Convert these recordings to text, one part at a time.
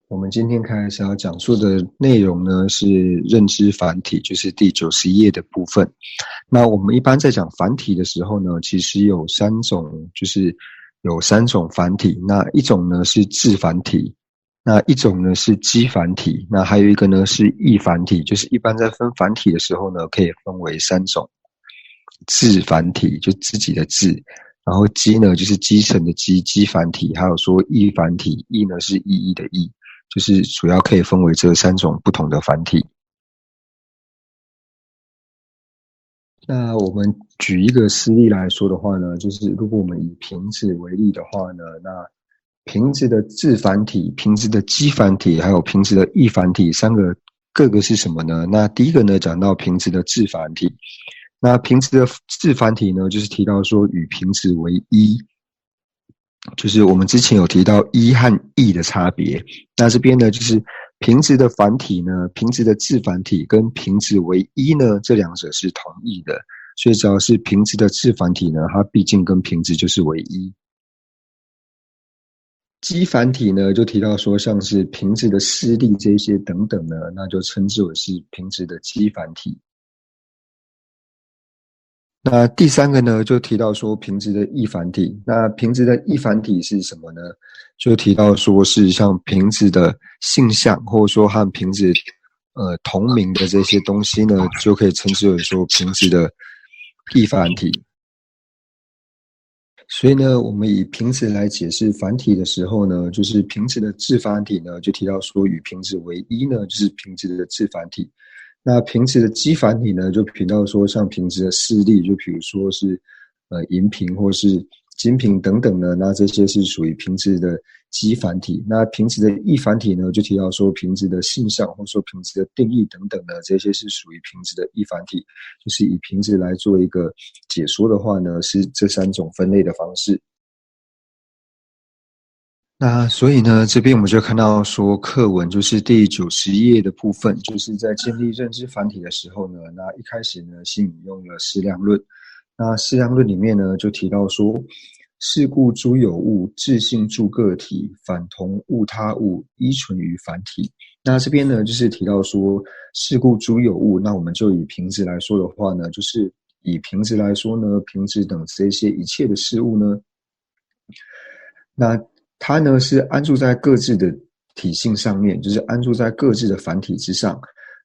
我们今天开始要讲述的内容呢是认知繁体，就是第91页的部分。那我们一般在讲繁体的时候呢，其实有三种繁体。那一种呢是字繁体，那一种呢是基繁体，那还有一个呢是异繁体。就是一般在分繁体的时候呢，可以分为三种：字繁体，就自己的字；然后基呢就是基层的基，基繁体；还有说异繁体，异呢是意义的义。就是主要可以分为这三种不同的繁体。那我们举一个事例来说的话呢，就是如果我们以瓶子为例的话呢，那瓶子的字繁体、瓶子的基繁体还有瓶子的异繁体三个各个是什么呢？那第一个呢讲到瓶子的字繁体，那瓶子的字繁体呢就是提到说与瓶子为一，就是我们之前有提到一和异的差别。那这边呢就是瓶子的繁体呢，瓶子的字繁体跟瓶子为一呢，这两者是同义的，所以只要是瓶子的字繁体呢，它毕竟跟瓶子就是为一。基繁体呢就提到说像是瓶子的施力这些等等呢，那就称之为是瓶子的基繁体。那第三个呢，就提到说瓶子的异繁体。那瓶子的异繁体是什么呢？就提到说是像瓶子的性相，或者说和瓶子同名的这些东西呢，就可以称之为说瓶子的异繁体。所以呢，我们以瓶子来解释繁体的时候呢，就是瓶子的字繁体呢，就提到说与瓶子为一呢，就是瓶子的字繁体。那瓶子的基繁体呢，就提到说像瓶子的示例，就比如说是银瓶或是金瓶等等呢，那这些是属于瓶子的基繁体。那瓶子的异繁体呢，就提到说瓶子的性相或者说瓶子的定义等等呢，这些是属于瓶子的异繁体。就是以瓶子来做一个解说的话呢，是这三种分类的方式。那所以呢，这边我们就看到说课文就是第90页的部分，就是在建立认知繁体的时候呢，那一开始呢是引用了适量论。那适量论里面呢就提到说，是故诸有物，自性助个体，反同物他物，依存于繁体。那这边呢就是提到说，是故诸有物，那我们就以瓶子来说的话呢，就是以瓶子来说呢，瓶子等这些一切的事物呢，那它呢是安住在各自的体性上面，就是安住在各自的繁体之上。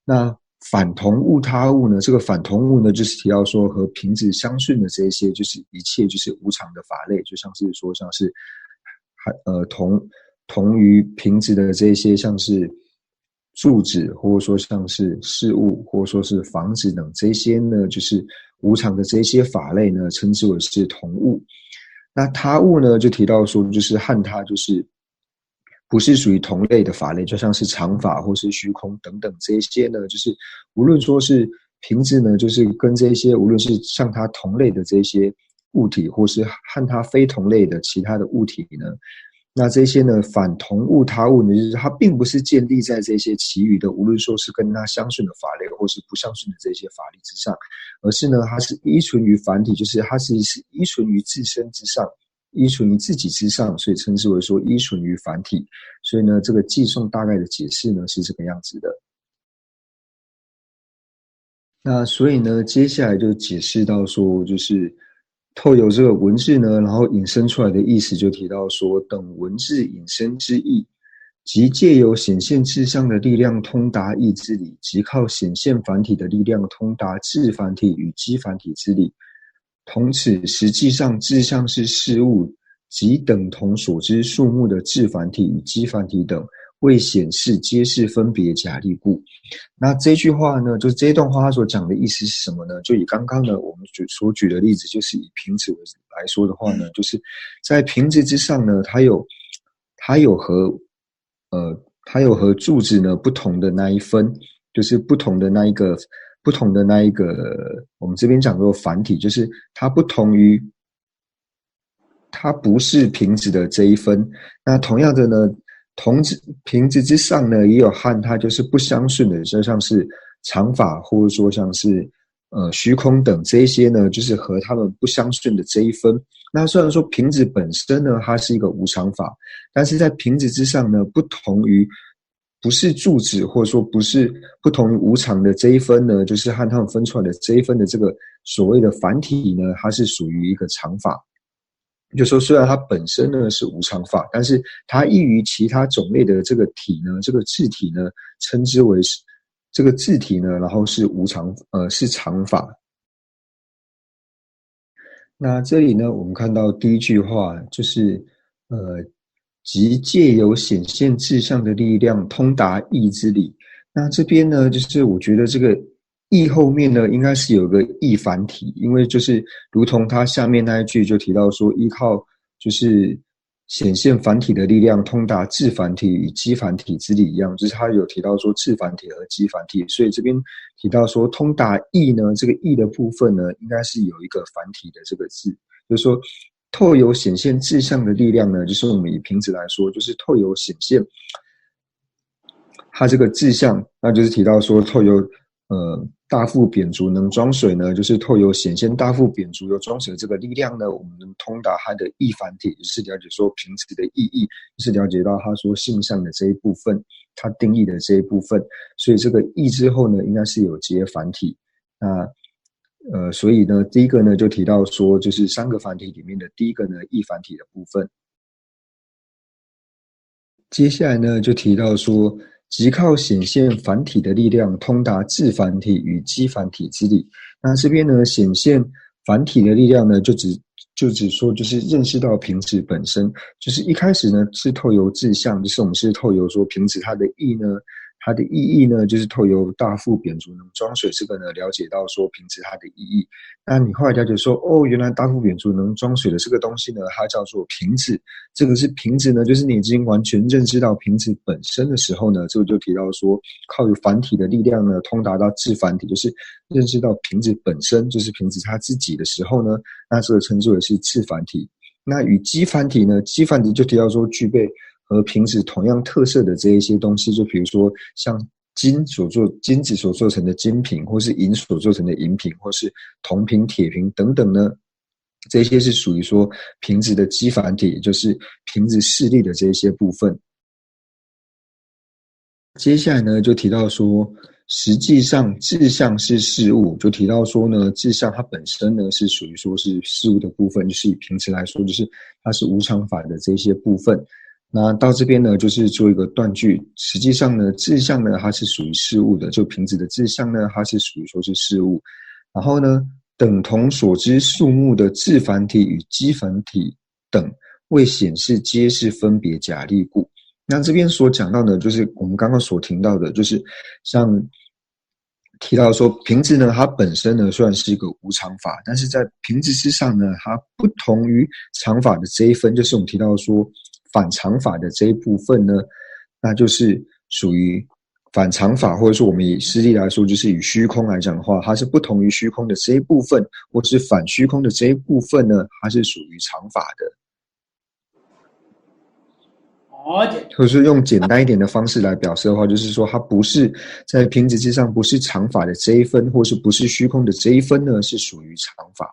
那反同物他物呢，这个反同物呢就是提到说和瓶子相顺的这些就是一切就是无常的法类，就像是说像是同于瓶子的这些像是柱子，或者说像是事物，或者说是房子等这些呢，就是无常的这些法类呢，称之为是同物。那他物呢，就提到说，就是和它就是不是属于同类的法类，就像是常法或是虚空等等这些呢，就是无论说是瓶子呢，就是跟这些无论是像它同类的这些物体，或是和它非同类的其他的物体呢，那这些呢反同物他物呢，就是它并不是建立在这些其余的无论说是跟它相顺的法类或是不相顺的这些法力之上，而是呢它是依存于繁体，就是它是依存于自身之上，依存于自己之上，所以称之为说依存于繁体。所以呢这个寄送大概的解释呢是这个样子的。那所以呢接下来就解释到说，就是透由这个文字呢，然后引申出来的意思，就提到说，等文字引申之意，即借由显现字上的力量通达义之理，即靠显现繁体的力量通达字繁体与基繁体之理。同此，实际上字相是事物，即等同所知数目的字繁体与基繁体等，为显示皆是分别假立故。那这句话呢，就是这段话他所讲的意思是什么呢？就以刚刚呢我们所举的例子，就是以瓶子来说的话呢，就是在瓶子之上呢，它有和柱子呢不同的那一分，就是不同的那一个，我们这边讲作繁体，就是它不同于它不是瓶子的这一分。那同样的呢，瓶子之上呢，也有和它就是不相顺的，就像是常法，或者说像是虚空等这一些呢，就是和它们不相顺的这一分。那虽然说瓶子本身呢，它是一个无常法，但是在瓶子之上呢，不同于不是住址，或者说不是不同于无常的这一分呢，就是和他们分出来的这一分的这个所谓的繁体呢，它是属于一个常法。就说虽然它本身呢是无常法，但是它异于其他种类的这个体呢，这个字体呢，称之为这个字体呢，然后是是常法。那这里呢，我们看到第一句话就是即借由显现志向的力量，通达义之理。那这边呢，就是我觉得这个义后面呢，应该是有个义繁体，因为就是如同它下面那一句就提到说，依靠就是显现繁体的力量，通达字繁体与基繁体之理一样，就是他有提到说字繁体和基繁体，所以这边提到说通达义呢，这个义的部分呢，应该是有一个繁体的这个字，就是说透有显现志向的力量呢，就是我们以瓶子来说，就是透有显现它这个志向，那就是提到说透有大腹扁足能装水呢，就是透有显现大腹扁足有装水的这个力量呢，我们能通达它的义繁体，就是了解说瓶子的意义，就是了解到它说性相的这一部分，它定义的这一部分，所以这个义之后呢，应该是有接繁体。那所以呢，第一个呢就提到说，就是三个繁体里面的第一个呢义繁体的部分。接下来呢就提到说，即靠显现繁体的力量，通达字繁体与基繁体之理。那这边呢，显现繁体的力量呢，就只说就是认识到瓶子本身，就是一开始呢是透由志向，就是我们是透由说瓶子它的意呢。它的意义呢，就是透由大腹扁足能装水这个呢，了解到说瓶子它的意义。那你后来了解说，哦，原来大腹扁足能装水的这个东西呢，它叫做瓶子。这个是瓶子呢，就是你已经完全认知到瓶子本身的时候呢，这个就提到说，靠有繁体的力量呢，通达到字繁体，就是认识到瓶子本身就是瓶子它自己的时候呢，那这个称之为是字繁体。那与基繁体呢，基繁体就提到说具备和瓶子同样特色的这一些东西，就比如说像金子所做成的金瓶，或是银所做成的银瓶，或是铜瓶、铁瓶等等呢，这些是属于说瓶子的基繁体，也就是瓶子势力的这一些部分。接下来呢，就提到说，实际上志向是事物，就提到说呢，志向它本身呢是属于说是事物的部分，就是以瓶子来说，就是它是无常法的这些部分。那到这边呢，就是做一个断句。实际上呢，志向呢，它是属于事物的，就瓶子的志向呢，它是属于说是事物。然后呢，等同所知数目的字繁体与基繁体等，未显示皆是分别假立故。那这边所讲到的，就是我们刚刚所听到的，就是像提到说，瓶子呢，它本身呢虽然是一个无常法，但是在瓶子之上呢，它不同于常法的这一分，就是我们提到说反常法的这一部分呢，那就是属于反常法，或者说我们以实例来说，就是以虚空来讲的话，它是不同于虚空的这一部分，或是反虚空的这一部分呢，它是属于常法的。或者是用简单一点的方式来表示的话，就是说它不是在瓶子之上，不是常法的这一分，或是不是虚空的这一分呢，是属于常法。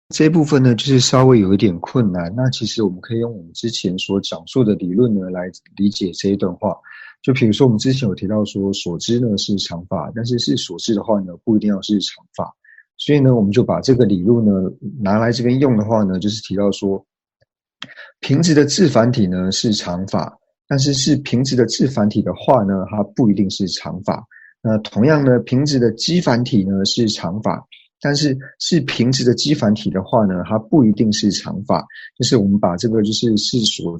这一部分呢，就是稍微有一点困难。那其实我们可以用我们之前所讲述的理论呢，来理解这一段话。就比如说我们之前有提到说，所知呢是常法，但是所知的话呢，不一定要是常法。所以呢，我们就把这个理论呢拿来这边用的话呢，就是提到说，瓶子的字繁体呢是常法，但是瓶子的字繁体的话呢，它不一定是常法。那同样呢，瓶子的基繁体呢是常法，但是瓶子的基繁体的话呢，它不一定是常法。就是我们把这个就是所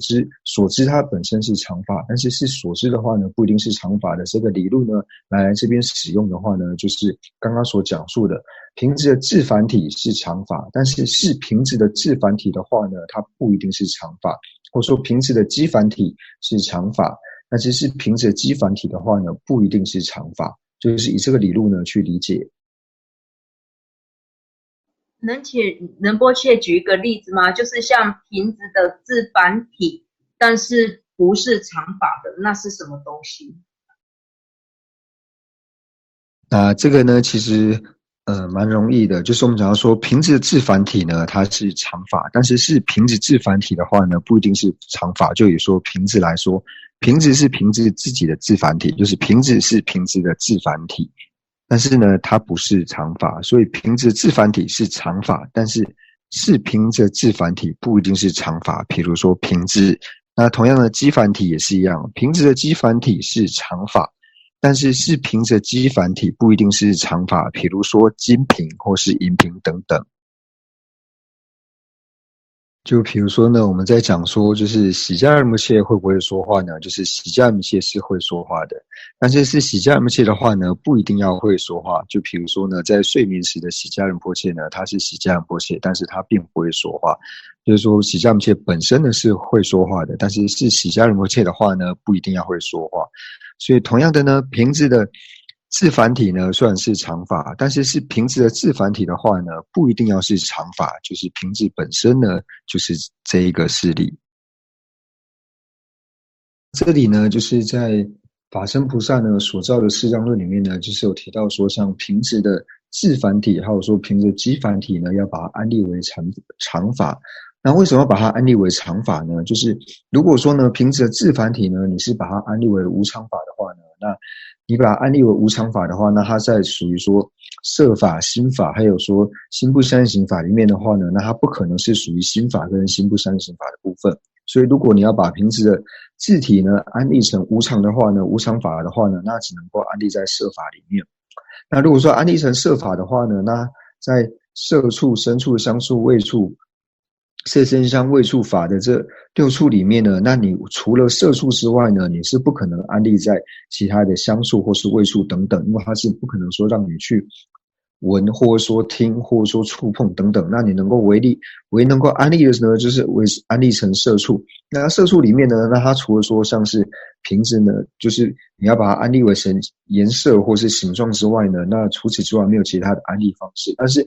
知它本身是常法，但是所知的话呢，不一定是常法的这个理论呢，来这边使用的话呢，就是刚刚所讲述的。瓶子的字繁体是常法，但是瓶子的字繁体的话呢，它不一定是常法，或者说瓶子的基繁体是常法，但是瓶子的基繁体的话呢，不一定是常法，就是以这个理论呢去理解。能波切举一个例子吗？就是像瓶子的字繁体，但是不是常法的，那是什么东西？那这个呢，其实蛮容易的，就是我们讲到说瓶子的字繁体呢，它是常法，但是瓶子字繁体的话呢，不一定是常法。就以说瓶子来说，瓶子是瓶子自己的字繁体，就是瓶子是瓶子的字繁体，但是呢，它不是长法，所以瓶子字繁体是长法，但是是瓶子字繁体不一定是长法。比如说瓶子，那同样的基繁体也是一样，瓶子的基繁体是长法，但是是瓶子的基繁体不一定是长法。比如说金瓶或是银瓶等等。就比如说呢，我们在讲说，就是喜加尔木切会不会说话呢？就是喜加尔木切是会说话的，但是喜加尔木切的话呢，不一定要会说话。就比如说呢，在睡眠时的喜加尔木切呢，他是喜加尔木切，但是他并不会说话。就是说，喜加尔木切本身呢是会说话的，但是喜加尔木切的话呢，不一定要会说话。所以同样的呢，瓶子的字繁体呢虽然是长法，但是瓶子的字繁体的话呢，不一定要是长法，就是瓶子本身呢就是这一个事例。这里呢就是在法身菩萨呢所造的释迦论里面呢，就是有提到说，像瓶子的字繁体，还有说瓶子的基繁体呢，要把它安立为长法。那为什么要把它安立为长法呢？就是如果说呢瓶子的字繁体呢，你是把它安立为无常法的话呢，那你把它安立为无常法的话，那它在属于说色法、心法，还有说心不相应法里面的话呢，那它不可能是属于心法跟心不相应法的部分。所以如果你要把瓶子的字体呢安立成无常的话呢，无常法的话呢，那只能够安立在色法里面。那如果说安立成色法的话呢，那在色处、声处、香处、味处、色声香味触法的这6处里面呢，那你除了色处之外呢，你是不可能安立在其他的香处或是味处等等，因为它是不可能说让你去闻，或者说听，或者说触碰等等。那你能够唯能够安立的呢，就是安立成色处。那色处里面呢，那它除了说像是瓶子呢，就是你要把它安立为成颜色或是形状之外呢，那除此之外没有其他的安立方式。但是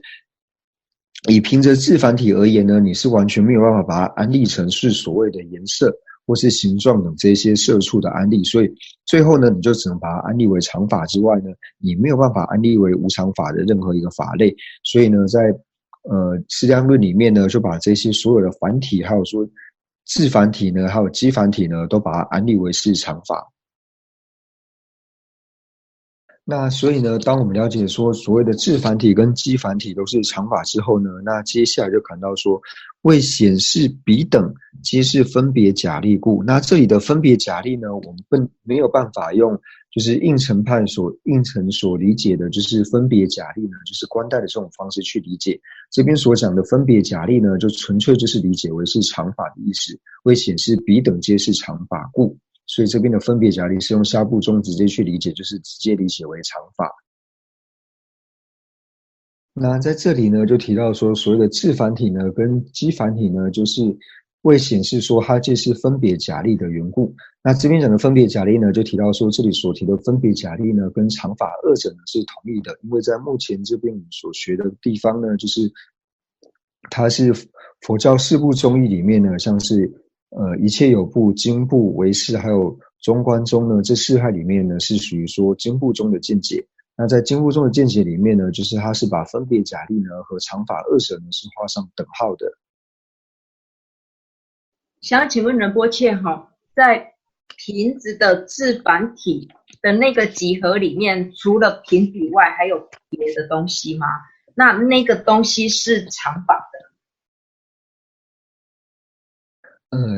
以瓶子字繁体而言呢，你是完全没有办法把它安立成是所谓的颜色或是形状等这些色处的安立，所以最后呢，你就只能把它安立为常法之外呢，你没有办法安立为无常法的任何一个法类。所以呢，在释迦论里面呢，就把这些所有的繁体，还有说字繁体呢，还有基繁体呢，都把它安立为是常法。那所以呢，当我们了解说所谓的字繁体跟基繁体都是常法之后呢，那接下来就看到说，为显示彼等皆是分别假立故。那这里的分别假立呢，我们没有办法用就是应成所理解的，就是分别假立呢，就是观待的这种方式去理解。这边所讲的分别假立呢，就纯粹就是理解为是常法的意思，为显示彼等皆是常法故。所以这边的分别假立是用下部中直接去理解，就是直接理解为常法。那在这里呢，就提到说，所谓的字繁体呢跟基繁体呢，就是为显示说它这是分别假立的缘故。那这边讲的分别假立呢，就提到说，这里所提的分别假立呢，跟常法二者呢是同义的，因为在目前这边我们所学的地方呢，就是它是佛教四部宗义里面呢，像是一切有部、经部、唯识还有中观宗呢，这4派里面呢是属于说经部中的见解。那在经部中的见解里面呢，就是它是把分别假立呢和常法二者呢是画上等号的。想请问仁波切在瓶子的字繁体的那个集合里面，除了瓶子以外，还有别的东西吗？那个东西是常法的。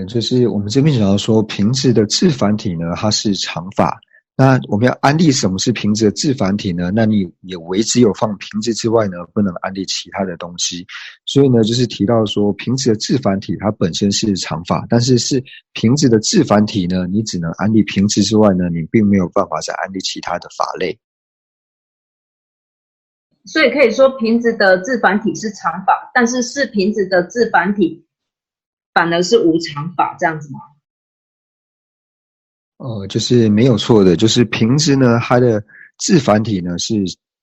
就是我们这边讲到说，瓶子的字繁体呢，它是常法。那我们要安立什么是瓶子的字繁体呢？那你也唯只有放瓶子之外呢，不能安立其他的东西。所以呢，就是提到说，瓶子的字繁体它本身是常法，但是瓶子的字繁体呢，你只能安立瓶子之外呢，你并没有办法再安立其他的法类。所以可以说瓶子的字繁体是常法，但是瓶子的字繁体反而是无常法，这样子吗？就是没有错的，就是瓶子呢，它的字繁体呢是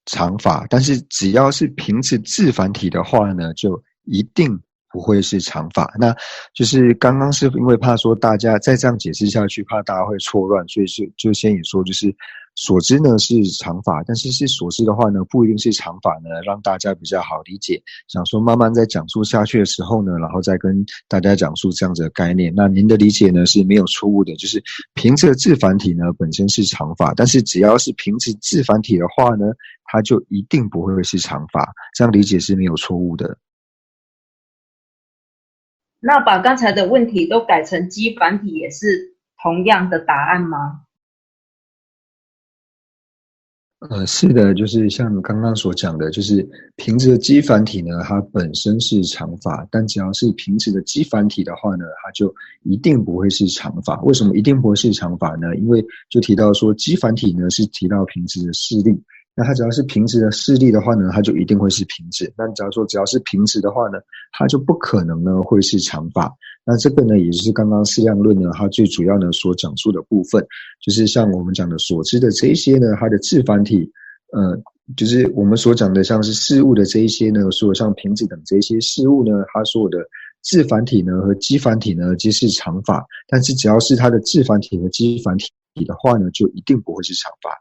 常法，但是只要是瓶子字繁体的话呢，就一定不会是常法。那就是刚刚是因为怕说大家再这样解释下去，怕大家会错乱，所以就先也说就是所知呢是常法，但是所知的话呢不一定是常法呢，让大家比较好理解。想说慢慢在讲述下去的时候呢，然后再跟大家讲述这样子的概念。那您的理解呢是没有错误的，就是瓶子的字繁体呢本身是常法，但是只要是瓶子字繁体的话呢，它就一定不会是常法，这样理解是没有错误的。那把刚才的问题都改成基繁体也是同样的答案吗？是的，就是像刚刚所讲的，就是瓶子的基繁体呢，它本身是常法，但只要是瓶子的基繁体的话呢，它就一定不会是常法。为什么一定不会是常法呢？因为就提到说基繁体呢是提到瓶子的视力，那它只要是瓶子的视力的话呢，它就一定会是瓶子。那假如说只要是瓶子的话呢，它就不可能呢会是常法。那这个呢，也就是刚刚适量论呢，它最主要呢所讲述的部分，就是像我们讲的所知的这一些呢，它的字繁体，就是我们所讲的像是事物的这一些呢，所有像瓶子等这些事物呢，它所有的字繁体呢和基繁体呢，皆是常法。但是只要是它的字繁体和基繁体的话呢，就一定不会是常法。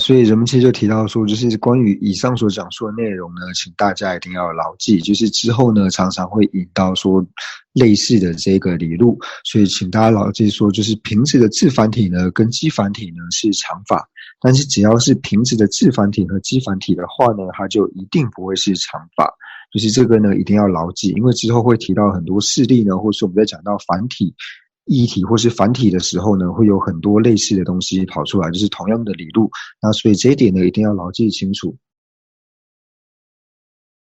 所以人们其实就提到说，就是关于以上所讲述的内容呢，请大家一定要牢记，就是之后呢常常会引到说类似的这个理路，所以请大家牢记说，就是瓶子的字繁体呢跟基繁体呢是常法，但是只要是瓶子的字繁体和基繁体的话呢，它就一定不会是常法。就是这个呢一定要牢记，因为之后会提到很多事例呢，或是我们在讲到繁体异体或是繁体的时候呢，会有很多类似的东西跑出来，就是同样的理路。那所以这一点呢，一定要牢记清楚。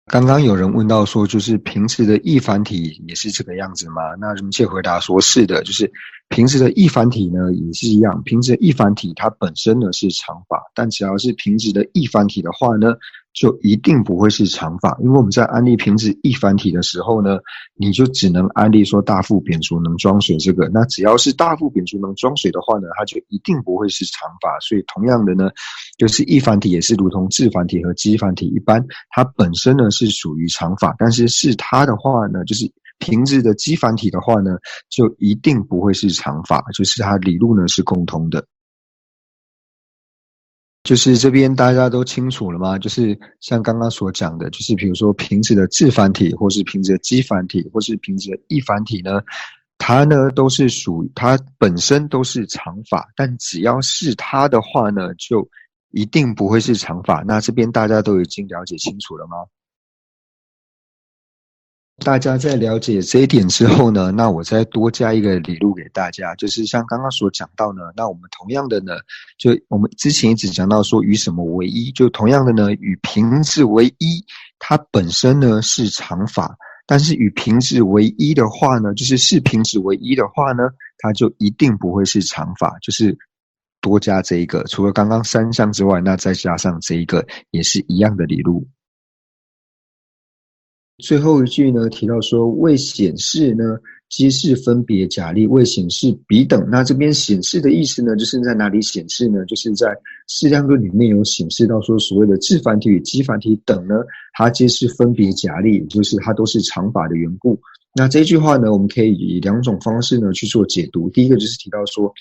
刚刚有人问到说，就是瓶子的异繁体也是这个样子吗？那人切回答说是的，就是瓶子的异繁体呢也是一样，瓶子的异繁体它本身呢是常法，但只要是瓶子的异繁体的话呢，就一定不会是常法。因为我们在安利瓶子异繁体的时候呢，你就只能安利说大腹扁足能装水这个，那只要是大腹扁足能装水的话呢，它就一定不会是常法。所以同样的呢，就是异繁体也是如同字繁体和基繁体一般，它本身呢是属于常法，但是它的话呢，就是瓶子的基繁体的话呢，就一定不会是常法，就是它理路呢是共通的。就是这边大家都清楚了吗？就是像刚刚所讲的，就是比如说瓶子的字繁体，或是瓶子的基繁体，或是瓶子的异繁体呢，它呢都是属于它本身都是常法，但只要是它的话呢，就一定不会是常法。那这边大家都已经了解清楚了吗？大家在了解这一点之后呢，那我再多加一个理路给大家，就是像刚刚所讲到呢，那我们同样的呢，就我们之前一直讲到说与什么为一，就同样的呢，与瓶子为一，它本身呢是常法，但是与瓶子为一的话呢，就是瓶子为一的话呢，它就一定不会是常法，就是多加这一个，除了刚刚三项之外，那再加上这一个也是一样的理路。最后一句呢，提到说为显示呢，皆是分别假立，为显示彼等。那这边显示的意思呢，就是在哪里显示呢？就是在适量论里面有显示到说，所谓的字繁体与基繁体等呢，它皆是分别假立，也就是它都是常法的缘故。那这句话呢，我们可以以两种方式呢去做解读。第一个就是提到说，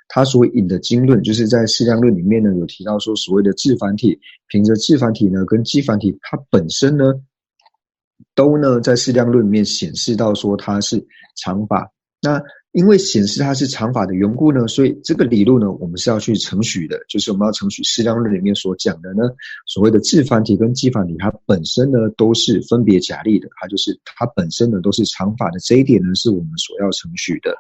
他所引的经论，就是在适量论里面呢有提到说，所谓的字繁体，凭着字繁体呢跟基繁体，它本身呢都呢在适量论里面显示到说它是常法。那因为显示它是常法的缘故呢，所以这个理路呢我们是要去承许的，就是我们要承许适量论里面所讲的呢，所谓的字繁体跟基繁体它本身呢都是分别假立的，它就是它本身呢都是常法的，这一点呢是我们所要承许的。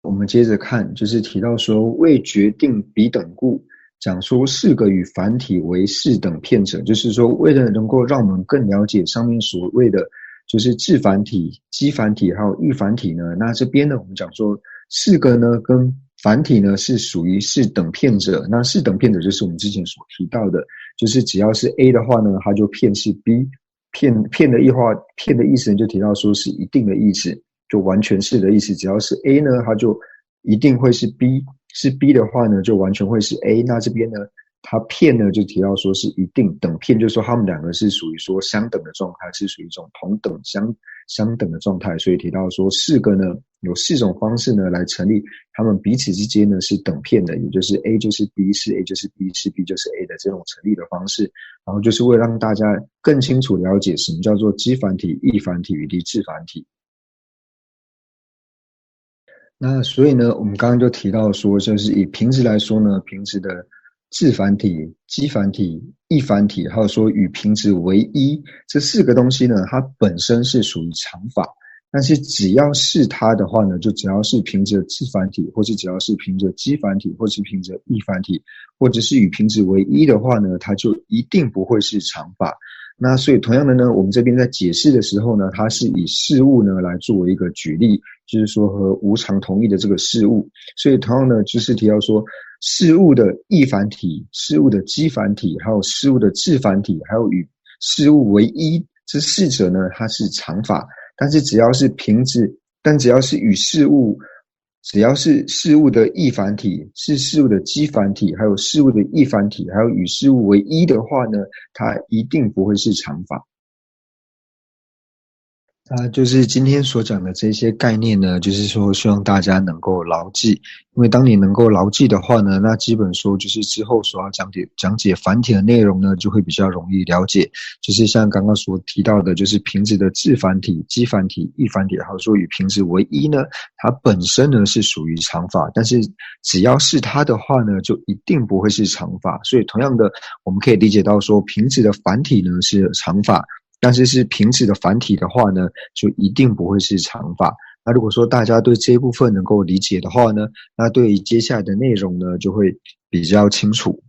我们接着看，就是提到说未决定彼等故，讲说四个与繁体为四等片者，就是说为了能够让我们更了解上面所谓的就是字繁体、基繁体还有异繁体呢，那这边呢我们讲说四个呢跟繁体呢是属于四等片者，那四等片者就是我们之前所提到的，就是只要是 A 的话呢，它就片是 B， 片的意思呢就提到说是一定的意思，就完全是的意思，只要是 A 呢它就一定会是 B， 是 B 的话呢就完全会是 A。 那这边呢它片呢就提到说是一定等片，就是说它们两个是属于说相等的状态，是属于一种同等相等的状态，所以提到说4个呢有4种方式呢来成立它们彼此之间呢是等片的，也就是 A 就是 B 是 A 就是 B 是 B 就是 A 的这种成立的方式。然后就是为了让大家更清楚了解什么叫做基繁体、异繁体以及致繁体。那所以呢，我们刚刚就提到说，就是以平值来说呢，平值的致繁体、基繁体、异繁体，还有说与平值为一这4个东西呢，它本身是属于常法，但是只要是它的话呢，就只要是平值的致繁体，或是只要是平值的基繁体，或是平值的异繁体，或者是与平值为一的话呢，它就一定不会是常法。那所以同样的呢，我们这边在解释的时候呢，它是以事物呢来作为一个举例，就是说和无常同义的这个事物。所以同样呢，就是提到说事物的异繁体、事物的基繁体，还有事物的致繁体，还有与事物为一这4者呢，它是常法。但是只要是平值，但只要是与事物，只要是事物的异繁体，是事物的基繁体，还有事物的异繁体，还有与事物为一的话呢，它一定不会是常法。就是今天所讲的这些概念呢，就是说希望大家能够牢记，因为当你能够牢记的话呢，那基本说就是之后所要讲解繁体的内容呢，就会比较容易了解。就是像刚刚所提到的，就是平值的致繁体、基繁体、异繁体，还有说与平值为一呢，它本身呢是属于常法，但是只要是它的话呢，就一定不会是常法。所以同样的，我们可以理解到说，平值的繁体呢是常法。但是平值的繁体的话呢，就一定不会是常法。那如果说大家对这一部分能够理解的话呢，那对于接下来的内容呢，就会比较清楚。